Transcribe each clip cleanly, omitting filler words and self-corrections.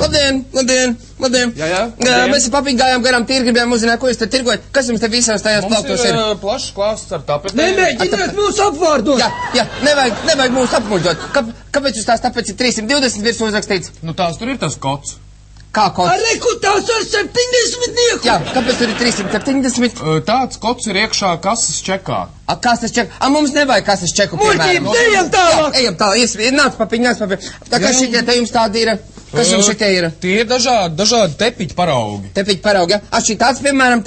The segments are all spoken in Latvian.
Labdien. Jā. Mēs ar papiņu gājām garām tīri, gribējām uzzināt, ko jūs te tirgojat. Kas jums te visās tajās plauktos ir? Mums ir plašs klāsts ar tapetēm. Nemēģiniet mūs apvārdot! Jā, nevajag mūs apmuļķot. Kāpēc jūs tās tāpēc ir 320 virs uzrakstīts? Nu tās tur ir tas kods. Kā kods? Reku tās ar 70 nieku! Jā, kāpēc tur ir 370? Tāds kods ir iekšā kases čekā. Kases čeku? Mums nevajag kases čeku, piemēram. Muļķības, ejam tālāk! Jā, ejam tālāk. Nāc papiņu. Tā kā šitie te jums tādi ir. Kas jums šitie ir? Tie ir dažādi tepiķi paraugi. Tepiķi paraugi, jā? Šitāds, piemēram,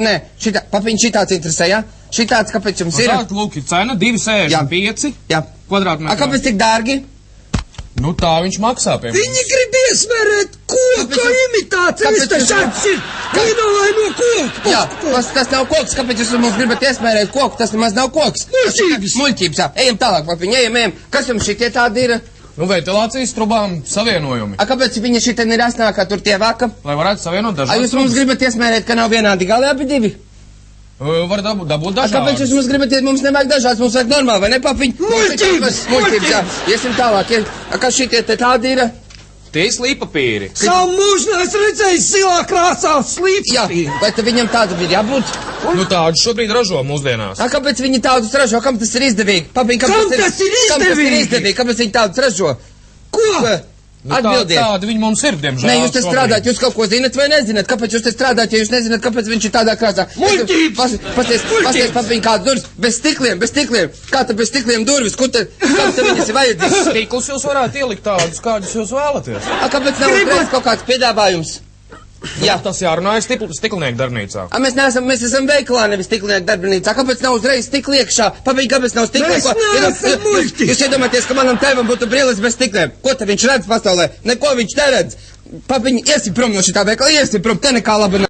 nē, papiņu šitāds interesē, jā? Šitāds, kāpēc jums ir? Tāda, lūk, ir cena 2,65 kvadrātmetri. Kāpēc tik dārgi? Nu tā viņš maksā, piemēram. Viņi grib iesmērēt koka imitācijas, tas šāds ir klinolaino koku. Jā, tas nav koks, kāpēc jūs mums gribat iesmērēt koku, tas nemaz nav koks. Muļķības, jā. Ejam tālāk, papiņi, ejam. Kas jums šitie tādi ir? Nu, ventilācijas trubām savienojumi. Kāpēc viņi šitie ir asnākā tur tie vāka? Lai varētu savienot dažādas Jūs mums gribat iesmērēt, ka nav vienādi gali abi divi? Var dabūt dažādas. Kāpēc jūs mums gribat, mums nevajag dažādas, mums vajag normāli, vai ne, papiņi? Muļķības, jā. Iesim tālāk, kas šitie te tādi ir? Tie ir slīpapīri. Savu mūžu es redzēju silā krāsā slīpapīri. Jā, vai te viņam tādu ir jābūt? Nu tādu šobrīd ražo mūsdienās. Kāpēc viņi tādus ražo? Kam tas ir izdevīgi? Papiņi, Kam tas ir izdevīgi? Kāpēc viņi tādus ražo? Ko? Atbildiet. Tādi viņi mums ir, diemžēl. Nē, jūs te strādājat, jūs kaut ko zinat vai nezināt? Kāpēc jūs te strādājat, ja jūs nezināt, kāpēc viņš ir tādā krāsā? Muļķības! Pasties, papiņi, kādas durvis, bez stikliem. Kā te bez stikliem durvis? Kam te viņas ir vajadzīgas? Stiklus jūs varētu ielikt tādus, kādus jūs vēlaties. Kāpēc nav uzreiz kaut kāds piedāvājums? Jā, tas jārunāja stiklinieku darbnīcā. Mēs esam veikalā, nevis stiklinieku darbnīcā. Kāpēc nav uzreiz stikli iekšā? Papiņi, kāpēc nav stikli? Mēs neesam muļķi! Jūs iedomāties, ka manam tēvam būtu brilles bez stikliem. Ko te viņš redz pasaulē? Neko viņš neredz. Papiņi, iesim prom no šitā veikala, iesim prom, te nekā laba nav.